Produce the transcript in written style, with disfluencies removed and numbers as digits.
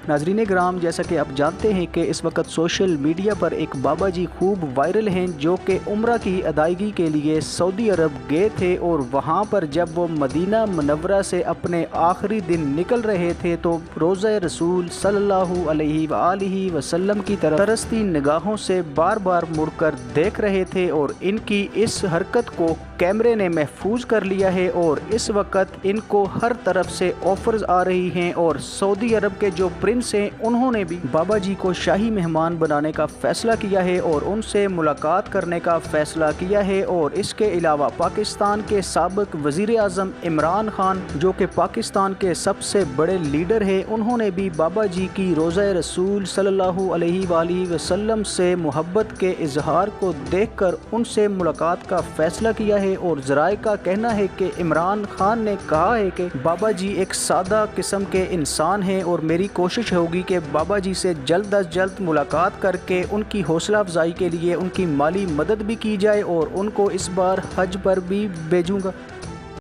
ناظرین گرام، جیسا کہ آپ جانتے ہیں کہ اس وقت سوشل میڈیا پر ایک بابا جی خوب وائرل ہیں جو کہ عمرہ کی ادائیگی کے لیے سعودی عرب گئے تھے، اور وہاں پر جب وہ مدینہ منورہ سے اپنے آخری دن نکل رہے تھے تو روضہ رسول صلی اللہ علیہ وآلہ وسلم کی طرف ترستی نگاہوں سے بار بار مڑ کر دیکھ رہے تھے، اور ان کی اس حرکت کو کیمرے نے محفوظ کر لیا ہے، اور اس وقت ان کو ہر طرف سے آفرز آ رہی ہیں، اور سعودی عرب کے جو پرنس ہیں انہوں نے بھی بابا جی کو شاہی مہمان بنانے کا فیصلہ کیا ہے اور ان سے ملاقات کرنے کا فیصلہ کیا ہے۔ اور اس کے علاوہ پاکستان کے سابق وزیر اعظم عمران خان جو کہ پاکستان کے سب سے بڑے لیڈر ہیں، انہوں نے بھی بابا جی کی روضہ رسول صلی اللہ علیہ وآلہ وسلم سے محبت کے اظہار کو دیکھ کر ان سے ملاقات کا فیصلہ کیا ہے، اور ذرائع کا کہنا ہے کہ عمران خان نے کہا ہے کہ بابا جی ایک سادہ قسم کے انسان ہیں، اور میری کوشش ہوگی کہ بابا جی سے جلد از جلد ملاقات کر کے ان کی حوصلہ افزائی کے لیے ان کی مالی مدد بھی کی جائے، اور ان کو اس بار حج پر بھی بھیجوں گا۔